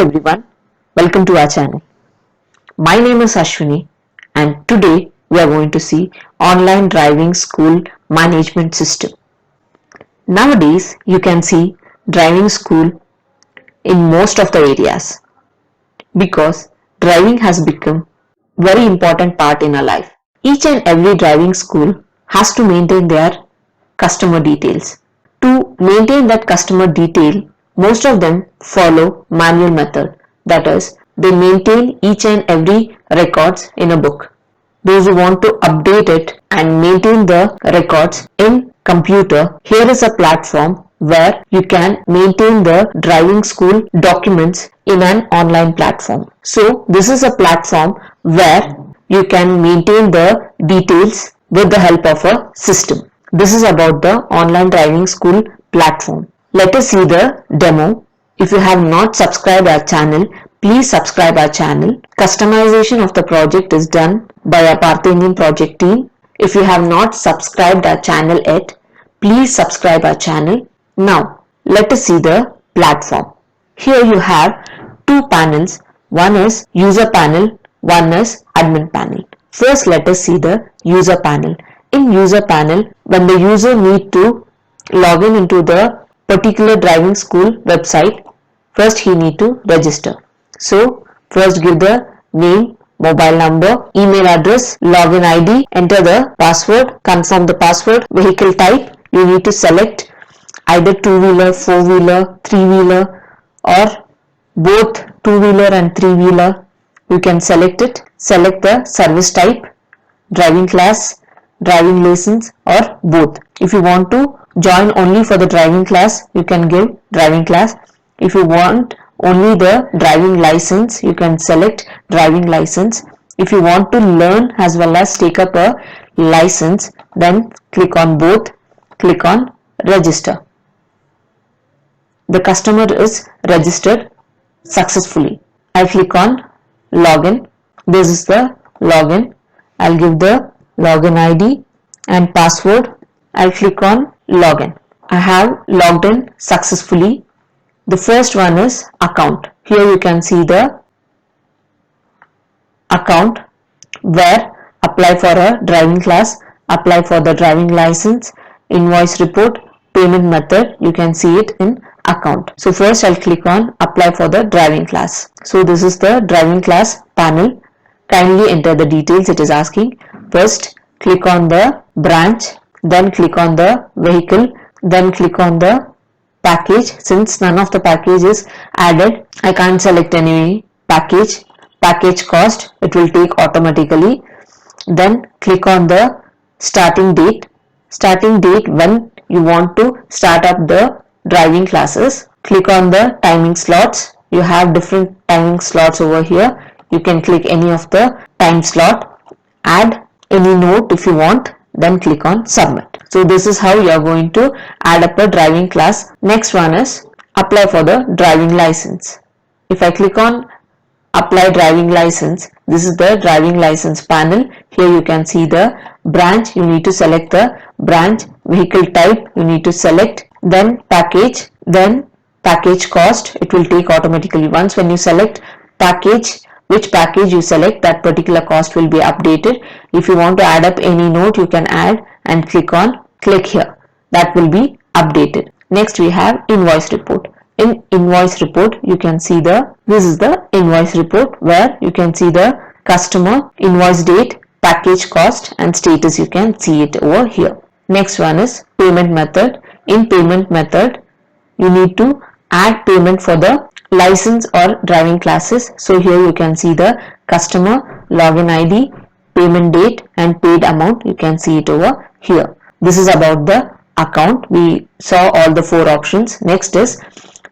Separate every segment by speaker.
Speaker 1: everyone, welcome to our channel. My name is Ashwini and today we are going to see online driving school management system. Nowadays you can see driving school in most of the areas because driving has become very important part in our life. Each and every driving school has to maintain their customer details. To maintain that customer detail, most of them follow manual method. That is, they maintain each and every records in a book. Those who want to update it and maintain the records in computer, here is a platform where you can maintain the driving school documents in an online platform. So this is a platform where you can maintain the details with the help of a system. This is about the online driving school platform. Let us see the demo. If you have not subscribed our channel, please subscribe our channel. Customization of the project is done by our Parthian project team. If you have not subscribed our channel yet, please subscribe our channel. Now, let us see the platform. Here you have two panels. One is user panel, one is admin panel. First, let us see the user panel. In user panel, when the user need to log in into the particular driving school website, first he need to register. So first give the name, mobile number, email address, login ID, enter the password, confirm the password, vehicle type. You need to select either two-wheeler, four-wheeler, three-wheeler or both two-wheeler and three-wheeler. You can select it. Select the service type, driving class, driving license or both. If you want to join only for the driving class, you can give driving class. If you want only the driving license, you can select driving license. If you want to learn as well as take up a license, then click on both, click on register. The customer is registered successfully. I click on login. This is the login. I'll give the login ID and password. I'll click on login. I have logged in successfully. The first one is account. Here you can see the account where apply for a driving class, apply for the driving license, invoice report, payment method. You can see it in account. So first I'll click on apply for the driving class. So this is the driving class panel. Kindly enter the details it is asking. First click on the branch, then click on the vehicle, then click on the package. Since none of the package is added, I can't select any package. Package cost, it will take automatically. Then click on the starting date. Starting date when you want to start up the driving classes. Click on the timing slots. You have different timing slots over here. You can click any of the time slot. Add any note if you want, then click on submit. So this is how you are going to add up a driving class. Next one is apply for the driving license. If I click on apply driving license, this is the driving license panel. Here you can see the branch. You need to select the branch. Vehicle type you need to select, then package, then package cost. It will take automatically. Once when you select package, which package you select, that particular cost will be updated. If you want to add up any note, you can add and click here. That will be updated. Next we have invoice report. In invoice report you can see this is the invoice report where you can see the customer, invoice date, package cost and status. You can see it over here. Next one is payment method. In payment method you need to add payment for the license or driving classes. So here you can see the customer, login ID, payment date and paid amount. You can see it over here. This is about the account. We saw all the four options. Next is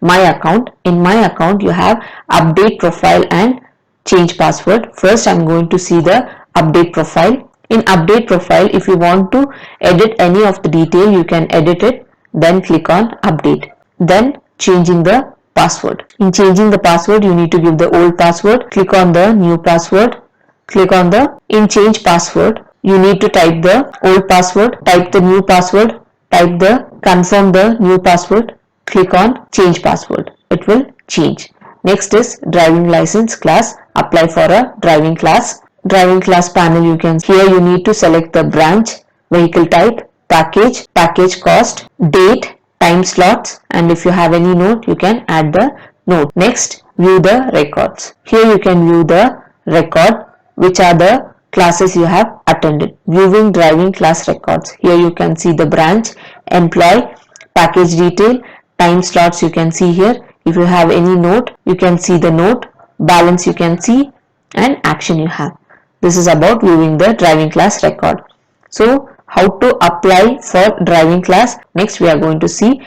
Speaker 1: my account. In my account you have update profile and change password. First I'm going to see the update profile. In update profile, if you want to edit any of the detail, you can edit it. Then click on update. Then changing the password. In changing the password, you need to give the old password. Click on the new password. Click on the in change password. You need to type the old password, type the new password, confirm the new password. Click on change password. It will change. Next is driving license class. Apply for a driving class. Driving class panel, you can here you need to select the branch, vehicle type, package, package cost, date, time slots, and if you have any note you can add the note. Next, view the records. Here you can view the record which are the classes you have attended. Viewing driving class records. Here you can see the branch, employee, package detail, time slots you can see here. If you have any note you can see the note, balance you can see, and action you have. This is about viewing the driving class record. So how to apply for driving class? Next we are going to see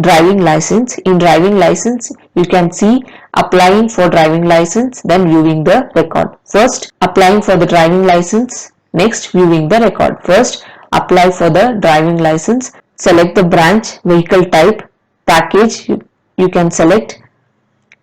Speaker 1: driving license. In driving license you can see applying for driving license, then viewing the record. First applying for the driving license, next viewing the record. First apply for the driving license, select the branch, vehicle type, package you can select,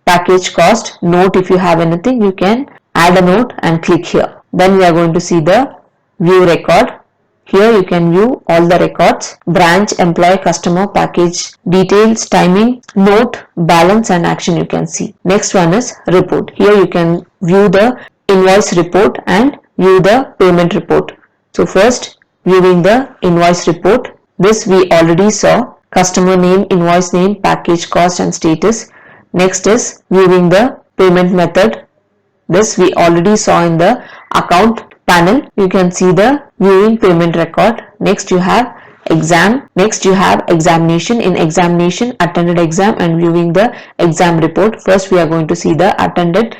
Speaker 1: package cost, note if you have anything you can add a note and click here. Then we are going to see the view record. Here you can view all the records, branch, employee, customer, package, details, timing, note, balance and action you can see. Next one is report. Here you can view the invoice report and view the payment report. So first viewing the invoice report. This we already saw, customer name, invoice name, package cost and status. Next is viewing the payment method. This we already saw in the account panel. You can see the viewing payment record. Next you have exam. Next you have examination. In examination, attended exam and viewing the exam report. First we are going to see the attended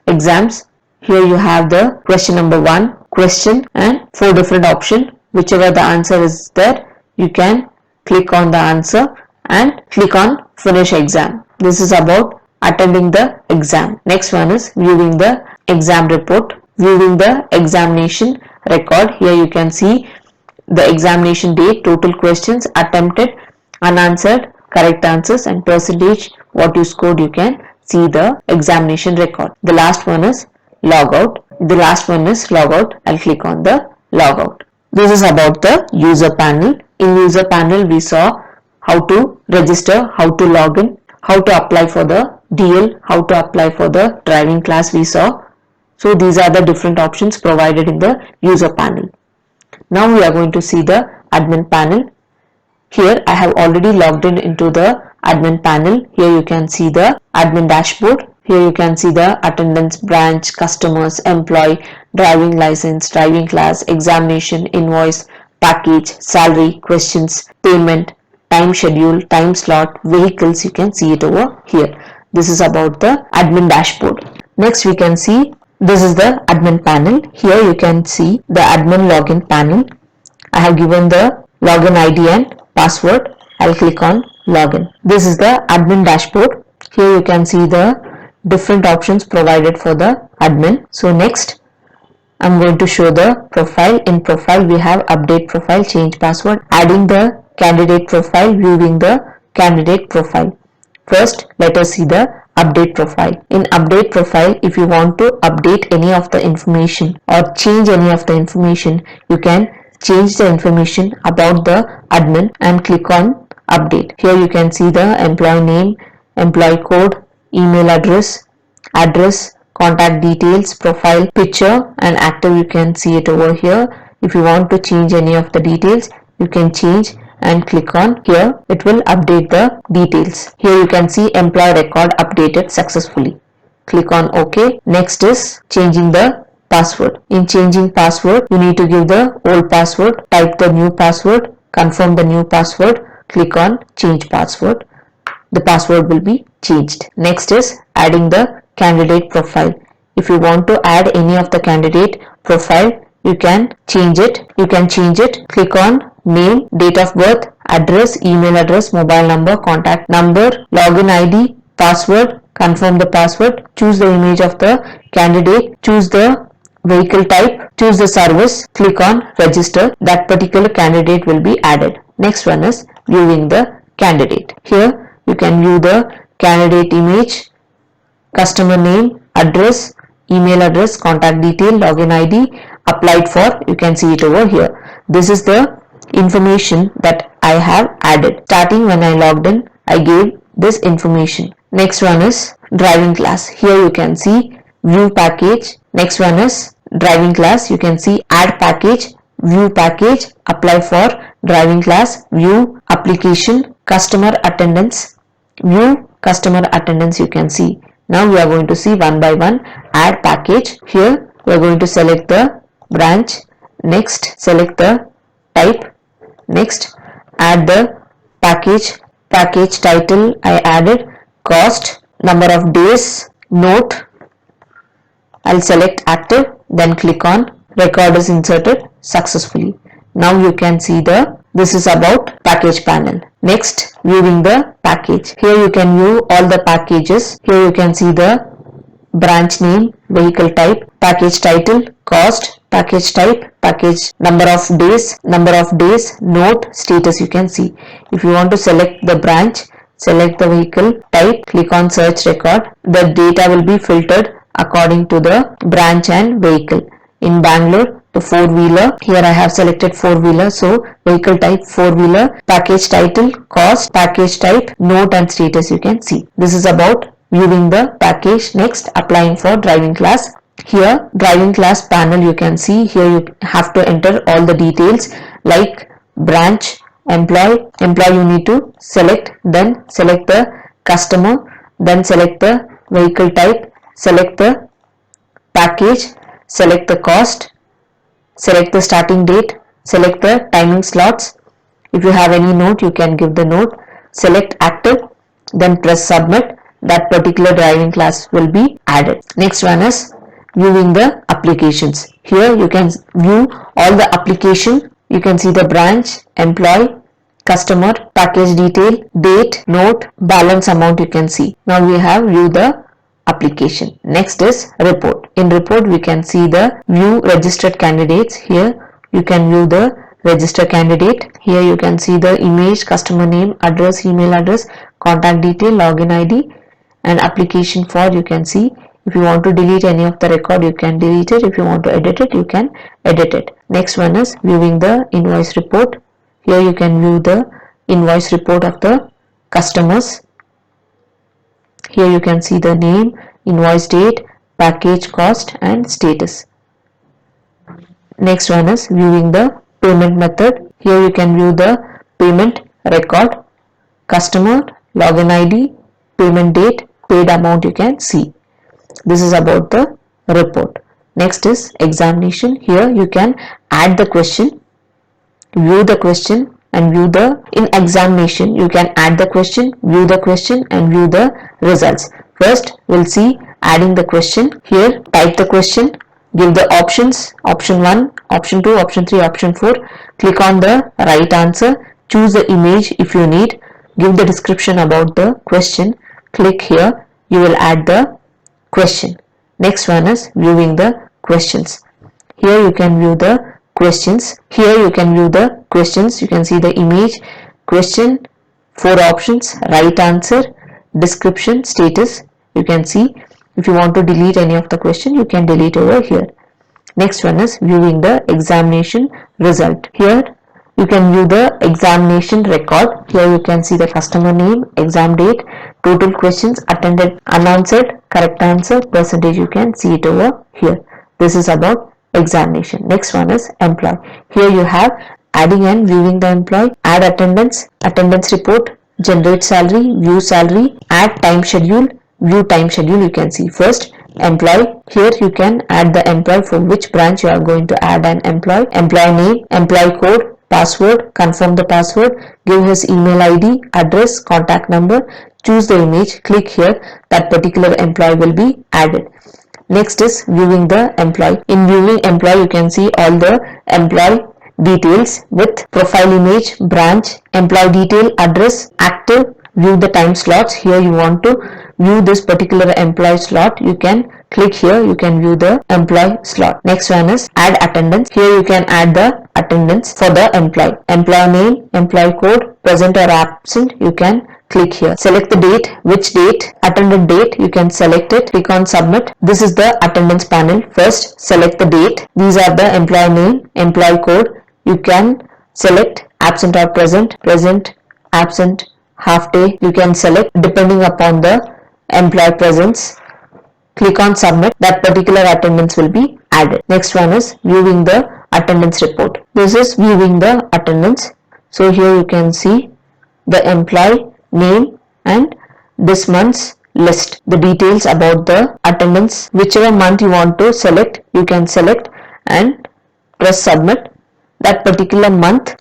Speaker 1: exams. Here you have the question number 1, question and 4 different options. Whichever the answer is there, you can click on the answer and click on finish exam. This is about attending the exam. Next one is viewing the exam report. Viewing the examination record. Here you can see the examination date, total questions attempted, unanswered, correct answers and percentage what you scored. You can see the examination record. The last one is logout. I'll click on the logout. This is about the user panel. In user panel we saw how to register, how to log in, how to apply for the DL, how to apply for the driving class we saw. So these are the different options provided in the user panel. Now we are going to see the admin panel. Here I have already logged in into the admin panel. Here you can see the admin dashboard. Here you can see the attendance, branch, customers, employee, driving license, driving class, examination, invoice, package, salary, questions, payment, time schedule, time slot, vehicles. You can see it over here. This is about the admin dashboard. Next we can see this is the admin panel. Here you can see the admin login panel. I have given the login ID and password. I'll click on login. This is the admin dashboard. Here you can see the different options provided for the admin. So next I'm going to show the profile. In profile we have update profile, change password, adding the candidate profile, viewing the candidate profile. First let us see the update profile. In update profile, if you want to update any of the information or change any of the information, you can change the information about the admin and click on update. Here you can see the employee name, employee code, email address, contact details, profile, picture and active. You can see it over here. If you want to change any of the details, you can change and click on here. It will update the details. Here you can see employee record updated successfully. Click on OK. Next is changing the password. In changing password, you need to give the old password, type the new password, confirm the new password, click on change password. The password will be changed. Next is adding the candidate profile. If you want to add any of the candidate profile, you can change it. Click on name, date of birth, address, email address, mobile number, contact number, login ID, password, confirm the password, choose the image of the candidate, choose the vehicle type, choose the service, click on register. That particular candidate will be added. Next one is viewing the candidate. Here you can view the candidate image, customer name, address, email address, contact detail, login ID, applied for. You can see it over here. This is the information that I have added. Starting when I logged in, I gave this information. Next one is driving class. Here you can see view package. Next one is driving class. You can see add package, view package, apply for driving class, view application, customer attendance, view customer attendance. You can see. Now we are going to see one by one. Add package. Here we are going to select the branch. Next select the type. Next add the package. Package title I added, cost, number of days, note. I'll select active, then click on record is inserted successfully. Now you can see this is about package panel. Next, viewing the package. Here you can view all the packages. Here you can see the branch name, vehicle type, package title, cost, package type, package number of days, note, status. You can see. If you want to select the branch, select the vehicle type, click on search record. The data will be filtered according to the branch and vehicle. In Bangalore, the 4-wheeler. Here I have selected 4-wheeler. So vehicle type 4-wheeler, package title, cost, package type, note and status. You can see. This is about viewing the package. Next, applying for driving class. Here driving class panel, you can see. Here you have to enter all the details like branch, employee you need to select, then select the customer, then select the vehicle type, select the package, select the cost, select the starting date, select the timing slots. If you have any note, you can give the note. Select active, then press submit. That particular driving class will be added. Next one is viewing the applications. Here you can view all the application. You can see the branch, employee, customer, package detail, date, note, balance amount. You can see. Now we have view the application. Next is report. In report we can see the view registered candidates. Here you can view the register candidate. Here you can see the image, customer name, address, email address, contact detail, login ID and application for. You can see. If you want to delete any of the record, you can delete it. If you want to edit it, you can edit it. Next one is viewing the invoice report. Here you can view the invoice report of the customers. Here you can see the name, invoice date, package cost and status. Next one is viewing the payment method. Here you can view the payment record, customer, login ID, payment date, paid amount. You can see. This is about the report. Next is examination. Here you can add the question, view the question and view the, in examination you can add the question, view the question and view the results. First we'll see adding the question. Here type the question, give the options, option 1, option 2, option 3, option 4. Click on the right answer, choose the image if you need, give the description about the question. Click here, you will add the question. Next one is viewing the questions. Here you can view the questions. Here you can view the questions. You can see the image, question, 4 options, right answer, description, status. You can see. If you want to delete any of the question, you can delete over here. Next one is viewing the examination result. Here you can view the examination record. Here you can see the customer name, exam date, total questions attended, unanswered, correct answer, percentage. You can see it over here. This is about examination. Next one is employee. Here you have adding and viewing the employee, add attendance, attendance report, generate salary, view salary, add time schedule, view time schedule. You can see. First employee. Here you can add the employee for which branch you are going to add an employee, employee name, employee code, password, confirm the password, give his email ID, address, contact number, choose the image, click here, that particular employee will be added. Next is viewing the employee. In viewing employee you can see all the employee details with profile image, branch, employee detail, address, active, view the time slots. Here you want to view this particular employee slot, you can click here, you can view the employee slot. Next one is add attendance. Here you can add the attendance for the employee, employee name, employee code, present or absent. You can click here, select the date, which date, attended date. You can select it, click on submit. This is the attendance panel. First select the date. These are the employee name, employee code. You can select absent or present, present, absent, half day. You can select depending upon the employee presence. Click on submit. That particular attendance will be added. Next one is viewing the attendance report. This is viewing the attendance. So here you can see the employee name and this month's list. The details about the attendance. Whichever month you want to select, you can select and press submit. That particular month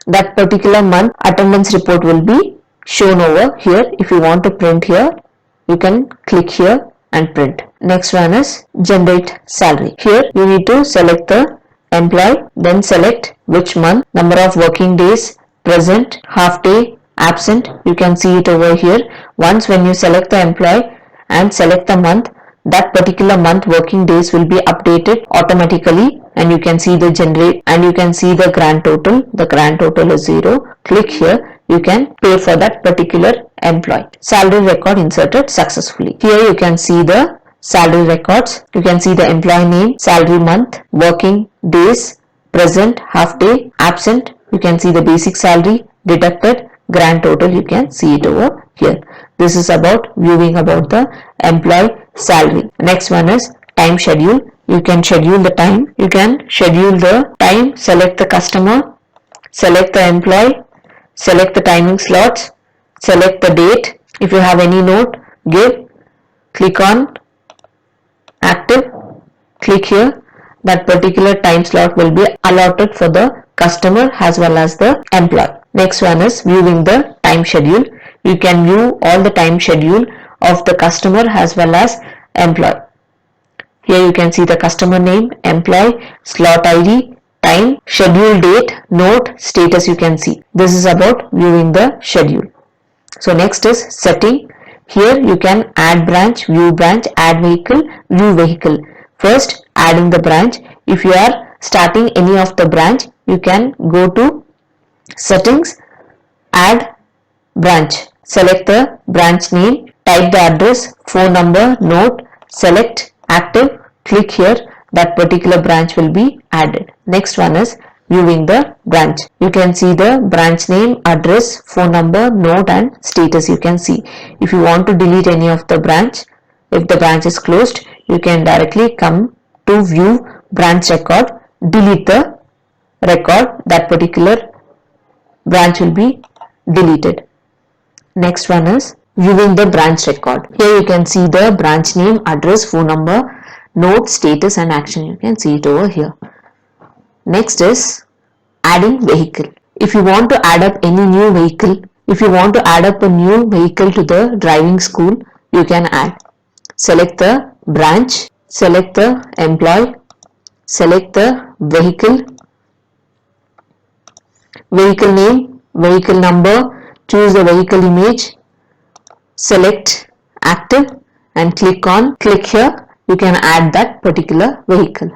Speaker 1: attendance report will be shown over here. If you want to print here, you can click here and print. Next one is generate salary. Here you need to select the employee, then select which month, number of working days, present, half day, absent. You can see it over here. Once when you select the employee and select the month, that particular month working days will be updated automatically, and you can see the generate and you can see the grand total. The grand total is 0. Click here. You can pay for that particular employee. Salary record inserted successfully. Here you can see the salary records. You can see the employee name, salary month, working days, present, half day, absent. You can see the basic salary, deducted, grand total. You can see it over here. This is about viewing about the employee salary. Next one is time schedule. You can schedule the time. You can schedule the time, select the customer, select the employee, select the timing slots, select the date. If you have any note, give. Click on active. Click here. That particular time slot will be allotted for the customer as well as the employee. Next one is viewing the time schedule. You can view all the time schedule of the customer as well as employee. Here you can see the customer name, employee, slot ID, time, schedule date, note, status you can see. This is about viewing the schedule. So next is setting. Here you can add branch, view branch, add vehicle, view vehicle. First adding the branch. If you are starting any of the branch, you can go to settings, add branch. Select the branch name, type the address, phone number, note, select active, click here. That particular branch will be added. Next one is viewing the branch. You can see the branch name, address, phone number, note and status you can see. If you want to delete any of the branch, if the branch is closed, you can directly come to view branch record, delete the record. That particular branch will be deleted. Next one is viewing the branch record. Here you can see the branch name, address, phone number, note, status and action. You can see it over here. Next is adding vehicle. If you want to add up any new vehicle, if you want to add up a new vehicle to the driving school, you can add. Select the branch, select the employee, select the vehicle, vehicle name, vehicle number, choose the vehicle image, select active and click here. You can add that particular vehicle.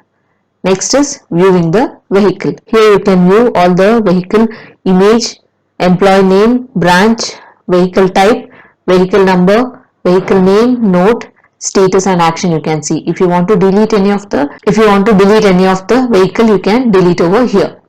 Speaker 1: Next is viewing the vehicle. Here you can view all the vehicle image, employee name, branch, vehicle type, vehicle number, vehicle name, note, status and action you can see. If you want to delete any of the vehicle, you can delete over here.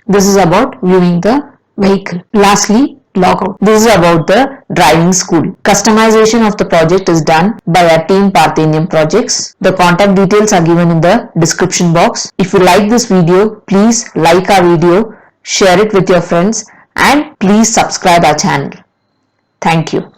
Speaker 1: This is about viewing the vehicle. Lastly, logout. This is about the driving school. Customization of the project is done by our team Parthenium Projects. The contact details are given in the description box. If you like this video, please like our video, share it with your friends and please subscribe our channel. Thank you.